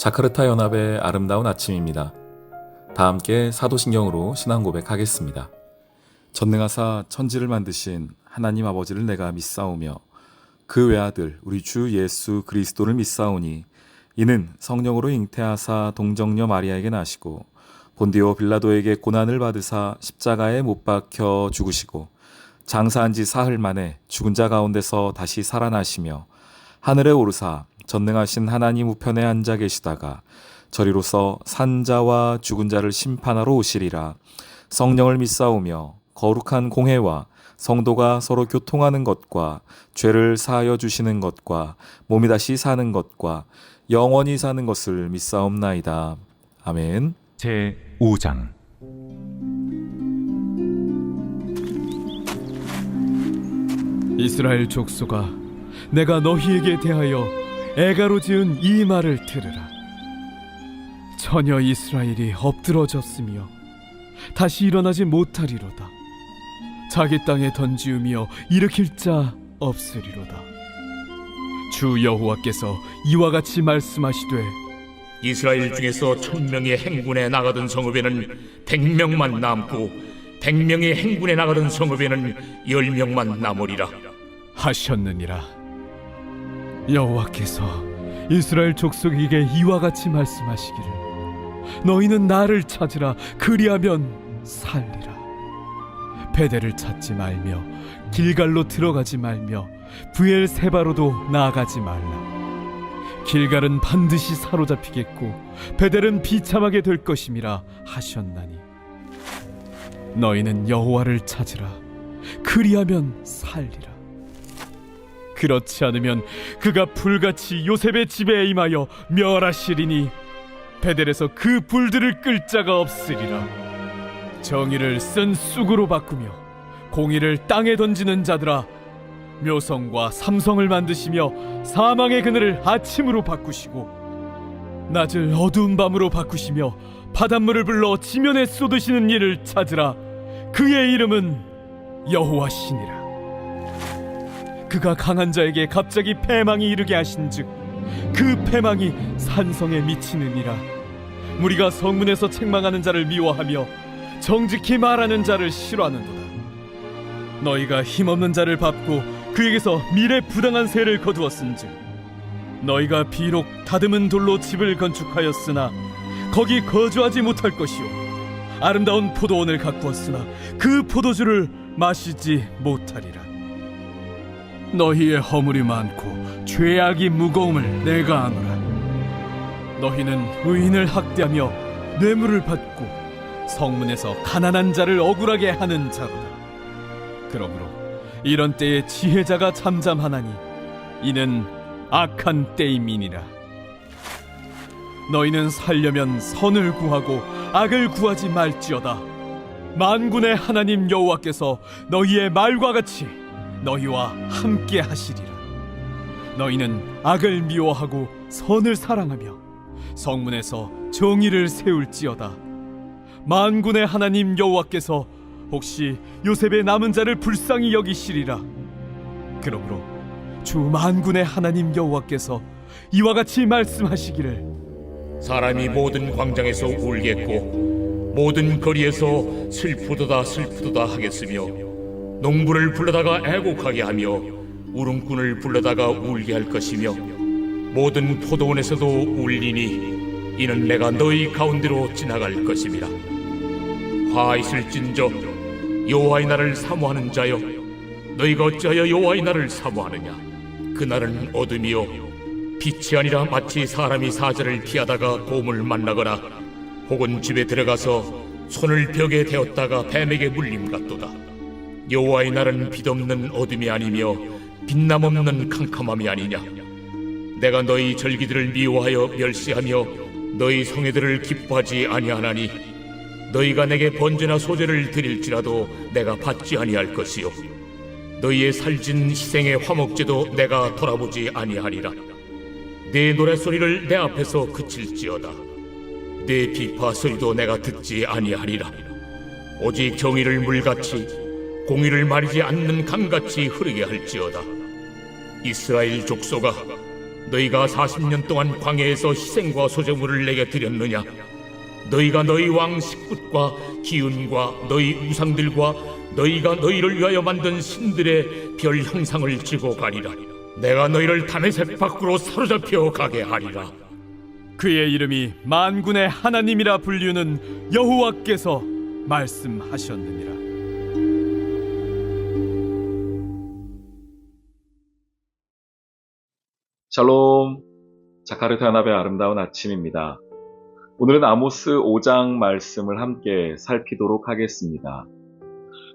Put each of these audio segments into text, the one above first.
자카르타 연합의 아름다운 아침입니다. 다 함께 사도신경으로 신앙 고백하겠습니다. 전능하사 천지를 만드신 하나님 아버지를 내가 믿사오며 그 외아들 우리 주 예수 그리스도를 믿사오니 이는 성령으로 잉태하사 동정녀 마리아에게 나시고 본디오 빌라도에게 고난을 받으사 십자가에 못 박혀 죽으시고 장사한 지 사흘 만에 죽은 자 가운데서 다시 살아나시며 하늘에 오르사 전능하신 하나님 우편에 앉아 계시다가 저리로서 산자와 죽은 자를 심판하러 오시리라. 성령을 믿사오며 거룩한 공회와 성도가 서로 교통하는 것과 죄를 사하여 주시는 것과 몸이 다시 사는 것과 영원히 사는 것을 믿사옵나이다. 아멘. 제5장 이스라엘 족속아, 내가 너희에게 대하여 애가로 지은 이 말을 들으라. 처녀 이스라엘이 엎드러졌으며 다시 일어나지 못하리로다. 자기 땅에 던지우며 일으킬 자 없으리로다. 주 여호와께서 이와 같이 말씀하시되 이스라엘 중에서 1000명이 행군에 나가던 성읍에는 100명만 남고 100명이 행군에 나가던 성읍에는 10명만 남으리라 하셨느니라. 여호와께서 이스라엘 족속에게 이와 같이 말씀하시기를 너희는 나를 찾으라. 그리하면 살리라. 베델을 찾지 말며 길갈로 들어가지 말며 브엘세바로도 나아가지 말라. 길갈은 반드시 사로잡히겠고 베델은 비참하게 될 것임이라 하셨나니 너희는 여호와를 찾으라. 그리하면 살리라. 그렇지 않으면 그가 불같이 요셉의 집에 임하여 멸하시리니 베델에서 그 불들을 끌 자가 없으리라. 정의를 쓴 쑥으로 바꾸며 공의를 땅에 던지는 자들아, 묘성과 삼성을 만드시며 사망의 그늘을 아침으로 바꾸시고 낮을 어두운 밤으로 바꾸시며 바닷물을 불러 지면에 쏟으시는 이를 찾으라. 그의 이름은 여호와시니라. 그가 강한 자에게 갑자기 패망이 이르게 하신즉 그 패망이 산성에 미치느니라. 무리가 성문에서 책망하는 자를 미워하며 정직히 말하는 자를 싫어하는도다. 너희가 힘없는 자를 밟고 그에게서 미래 부당한 세를 거두었은즉 너희가 비록 다듬은 돌로 집을 건축하였으나 거기 거주하지 못할 것이요 아름다운 포도원을 가꾸었으나 그 포도주를 마시지 못하리라. 너희의 허물이 많고 죄악이 무거움을 내가 아노라. 너희는 의인을 학대하며 뇌물을 받고 성문에서 가난한 자를 억울하게 하는 자로다. 그러므로 이런 때에 지혜자가 잠잠하나니 이는 악한 때임이니라. 너희는 살려면 선을 구하고 악을 구하지 말지어다. 만군의 하나님 여호와께서 너희의 말과 같이 너희와 함께 하시리라. 너희는 악을 미워하고 선을 사랑하며 성문에서 정의를 세울지어다. 만군의 하나님 여호와께서 혹시 요셉의 남은 자를 불쌍히 여기시리라. 그러므로 주 만군의 하나님 여호와께서 이와 같이 말씀하시기를 사람이 모든 광장에서 울겠고 모든 거리에서 슬프도다 슬프도다 하겠으며 농부를 불러다가 애곡하게 하며 울음꾼을 불러다가 울게 할 것이며 모든 포도원에서도 울리니 이는 내가 너희 가운데로 지나갈 것임이라. 화 있을진저 여호와의 날을 사모하는 자여, 너희가 어찌하여 여호와의 날을 사모하느냐. 그날은 어둠이요 빛이 아니라 마치 사람이 사자를 피하다가 곰을 만나거나 혹은 집에 들어가서 손을 벽에 대었다가 뱀에게 물림 같도다. 여호와의 날은 빛없는 어둠이 아니며 빛남 없는 캄캄함이 아니냐. 내가 너희 절기들을 미워하여 멸시하며 너희 성회들을 기뻐하지 아니하나니 너희가 내게 번제나 소제를 드릴지라도 내가 받지 아니할 것이요 너희의 살진 희생의 화목제도 내가 돌아보지 아니하리라. 내 노랫소리를 내 앞에서 그칠지어다. 내 비파 소리도 내가 듣지 아니하리라. 오직 정의를 물같이 공의를 마르지 않는 강같이 흐르게 할지어다. 이스라엘 족속아, 너희가 40년 동안 광야에서 희생과 소제물을 내게 드렸느냐? 너희가 너희 왕 식굿과 기운과 너희 우상들과 너희가 너희를 위하여 만든 신들의 별 형상을 지고 가리라. 내가 너희를 다메섹 밖으로 사로잡혀 가게 하리라. 그의 이름이 만군의 하나님이라 불리우는 여호와께서 말씀하셨느니라. 샬롬, 자카르타 연합의 아름다운 아침입니다. 오늘은 아모스 5장 말씀을 함께 살피도록 하겠습니다.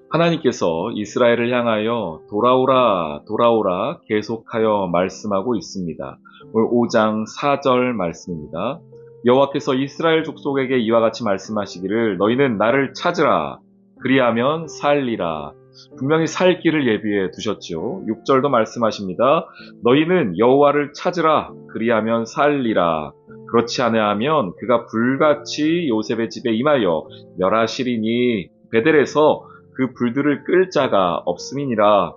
하나님께서 이스라엘을 향하여 돌아오라 돌아오라 계속하여 말씀하고 있습니다. 오늘 5장 4절 말씀입니다. 여호와께서 이스라엘 족속에게 이와 같이 말씀하시기를 너희는 나를 찾으라 그리하면 살리라. 분명히 살 길을 예비해 두셨죠. 6절도 말씀하십니다. 너희는 여호와를 찾으라 그리하면 살리라. 그렇지 아니하면 그가 불같이 요셉의 집에 임하여 멸하시리니 베델에서 그 불들을 끌 자가 없음이니라.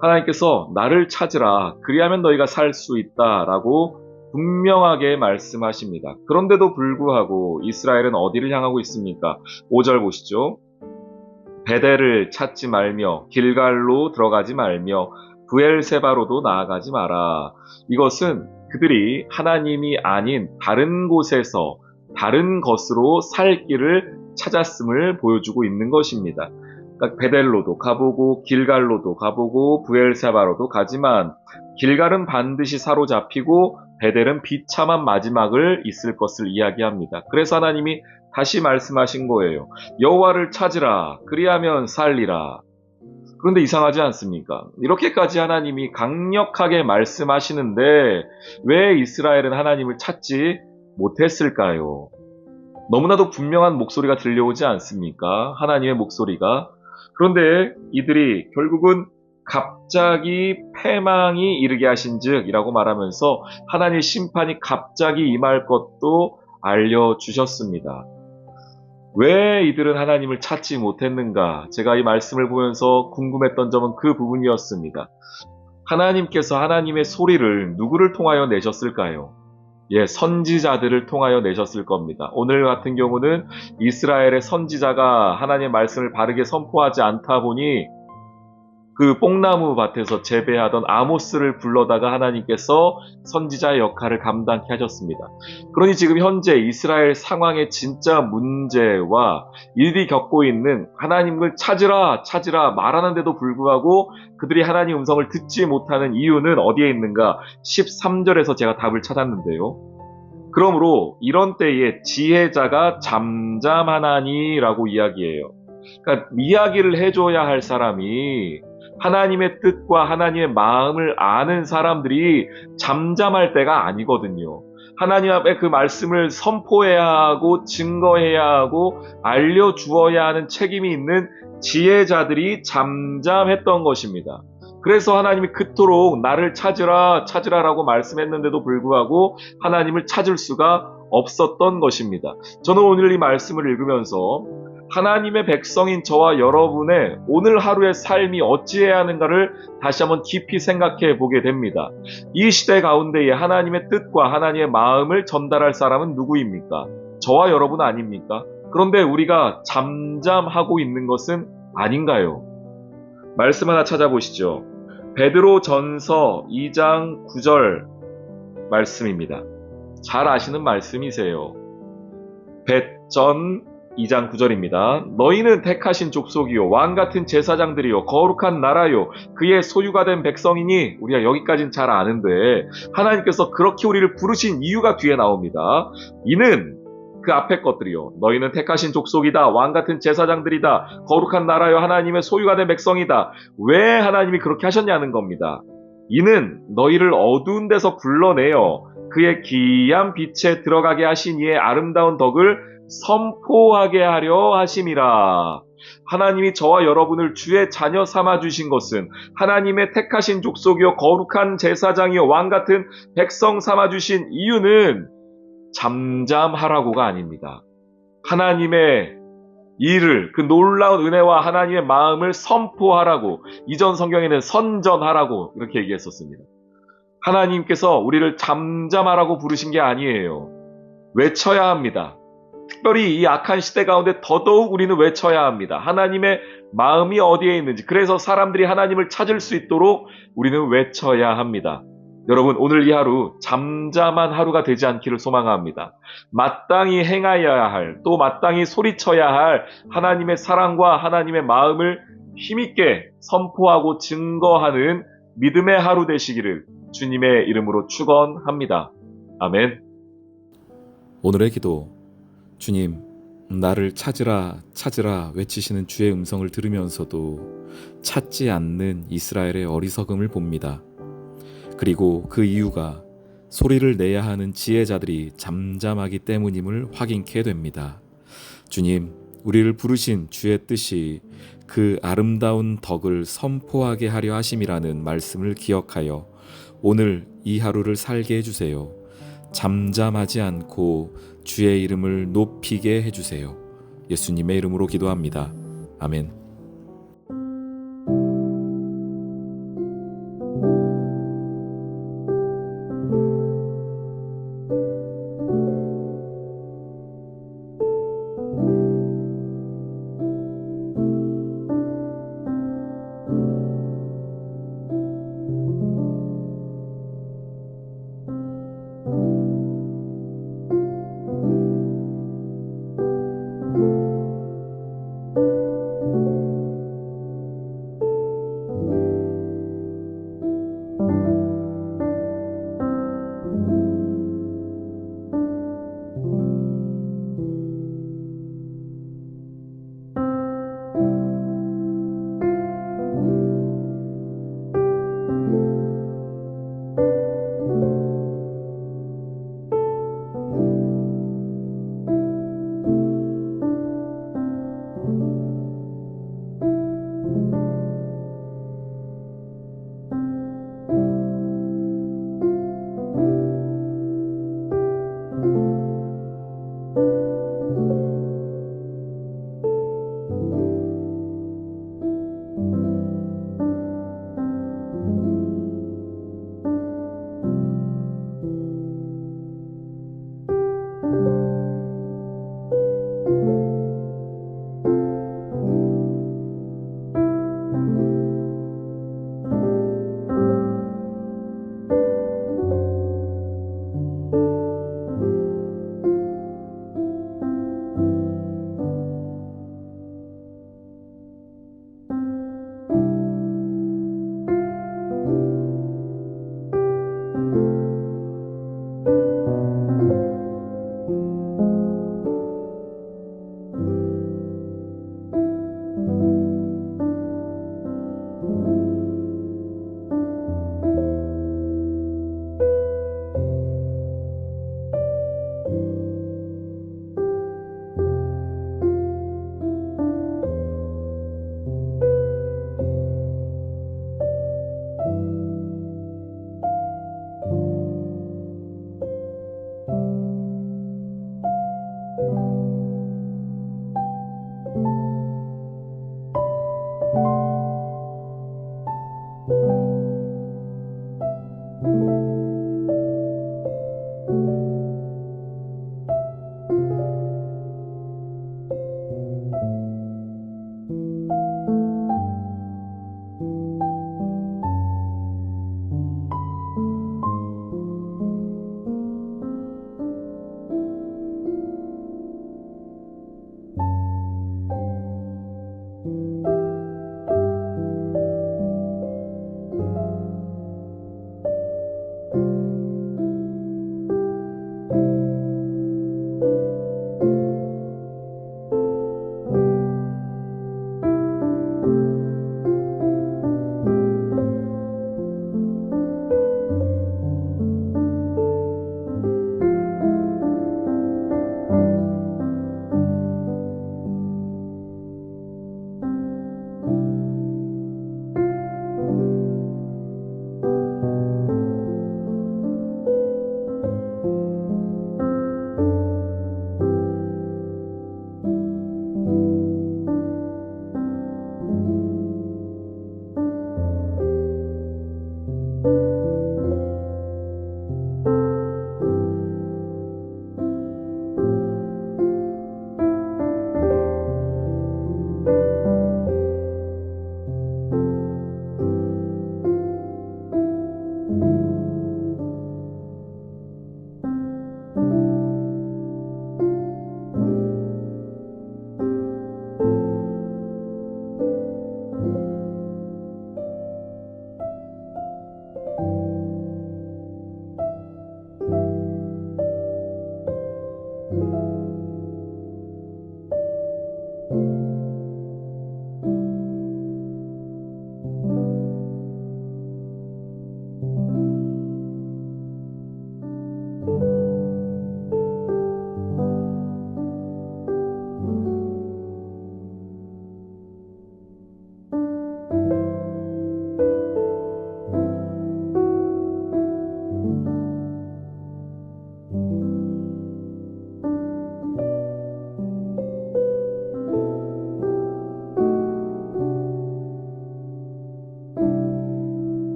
하나님께서 나를 찾으라 그리하면 너희가 살 수 있다라고 분명하게 말씀하십니다. 그런데도 불구하고 이스라엘은 어디를 향하고 있습니까? 5절 보시죠. 베델을 찾지 말며 길갈로 들어가지 말며 브엘세바로도 나아가지 마라. 이것은 그들이 하나님이 아닌 다른 곳에서 다른 것으로 살 길을 찾았음을 보여주고 있는 것입니다. 그러니까 베델로도 가보고 길갈로도 가보고 브엘세바로도 가지만 길갈은 반드시 사로잡히고 베델은 비참한 마지막을 있을 것을 이야기합니다. 그래서 하나님이 다시 말씀하신 거예요. 여호와를 찾으라 그리하면 살리라. 그런데 이상하지 않습니까? 이렇게까지 하나님이 강력하게 말씀하시는데 왜 이스라엘은 하나님을 찾지 못했을까요? 너무나도 분명한 목소리가 들려오지 않습니까? 하나님의 목소리가. 그런데 이들이 결국은 갑자기 패망이 이르게 하신즉 이라고 말하면서 하나님의 심판이 갑자기 임할 것도 알려주셨습니다. 왜 이들은 하나님을 찾지 못했는가? 제가 이 말씀을 보면서 궁금했던 점은 그 부분이었습니다. 하나님께서 하나님의 소리를 누구를 통하여 내셨을까요? 선지자들을 통하여 내셨을 겁니다. 오늘 같은 경우는 이스라엘의 선지자가 하나님의 말씀을 바르게 선포하지 않다 보니 그 뽕나무 밭에서 재배하던 아모스를 불러다가 하나님께서 선지자의 역할을 감당케 하셨습니다. 그러니 지금 현재 이스라엘 상황의 진짜 문제와 일이 겪고 있는 하나님을 찾으라 찾으라 말하는데도 불구하고 그들이 하나님 음성을 듣지 못하는 이유는 어디에 있는가? 13절에서 제가 답을 찾았는데요. 그러므로 이런 때에 지혜자가 잠잠하나니라고 이야기해요. 그러니까 이야기를 해줘야 할 사람이 하나님의 뜻과 하나님의 마음을 아는 사람들이 잠잠할 때가 아니거든요. 하나님 앞에 그 말씀을 선포해야 하고 증거해야 하고 알려주어야 하는 책임이 있는 지혜자들이 잠잠했던 것입니다. 그래서 하나님이 그토록 나를 찾으라 찾으라라고 말씀했는데도 불구하고 하나님을 찾을 수가 없었던 것입니다. 저는 오늘 이 말씀을 읽으면서 하나님의 백성인 저와 여러분의 오늘 하루의 삶이 어찌해야 하는가를 다시 한번 깊이 생각해 보게 됩니다. 이 시대 가운데에 하나님의 뜻과 하나님의 마음을 전달할 사람은 누구입니까? 저와 여러분 아닙니까? 그런데 우리가 잠잠하고 있는 것은 아닌가요? 말씀 하나 찾아보시죠. 베드로 전서 2장 9절 말씀입니다. 잘 아시는 말씀이세요. 전 2장 9절입니다. 너희는 택하신 족속이요 왕같은 제사장들이요 거룩한 나라요 그의 소유가 된 백성이니 우리가 여기까지는 잘 아는데 하나님께서 그렇게 우리를 부르신 이유가 뒤에 나옵니다. 이는 그 앞에 것들이요 너희는 택하신 족속이다 왕같은 제사장들이다 거룩한 나라요 하나님의 소유가 된 백성이다. 왜 하나님이 그렇게 하셨냐는 겁니다. 이는 너희를 어두운 데서 불러내어 그의 기이한 빛에 들어가게 하신 이의 아름다운 덕을 선포하게 하려 하심이라. 하나님이 저와 여러분을 주의 자녀 삼아 주신 것은 하나님의 택하신 족속이요 거룩한 제사장이요 왕같은 백성 삼아 주신 이유는 잠잠하라고가 아닙니다. 하나님의 일을 그 놀라운 은혜와 하나님의 마음을 선포하라고 이전 성경에는 선전하라고 이렇게 얘기했었습니다. 하나님께서 우리를 잠잠하라고 부르신 게 아니에요. 외쳐야 합니다. 특별히 이 악한 시대 가운데 더더욱 우리는 외쳐야 합니다. 하나님의 마음이 어디에 있는지, 그래서 사람들이 하나님을 찾을 수 있도록 우리는 외쳐야 합니다. 여러분, 오늘 이 하루 잠잠한 하루가 되지 않기를 소망합니다. 마땅히 행하여야 할, 또 마땅히 소리쳐야 할 하나님의 사랑과 하나님의 마음을 힘있게 선포하고 증거하는 믿음의 하루 되시기를 주님의 이름으로 축원합니다. 아멘. 오늘의 기도. 주님, 나를 찾으라 찾으라 외치시는 주의 음성을 들으면서도 찾지 않는 이스라엘의 어리석음을 봅니다. 그리고 그 이유가 소리를 내야 하는 지혜자들이 잠잠하기 때문임을 확인케 됩니다. 주님, 우리를 부르신 주의 뜻이 그 아름다운 덕을 선포하게 하려 하심이라는 말씀을 기억하여 오늘 이 하루를 살게 해주세요. 잠잠하지 않고 주의 이름을 높이게 해주세요. 예수님의 이름으로 기도합니다. 아멘.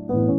있습니다.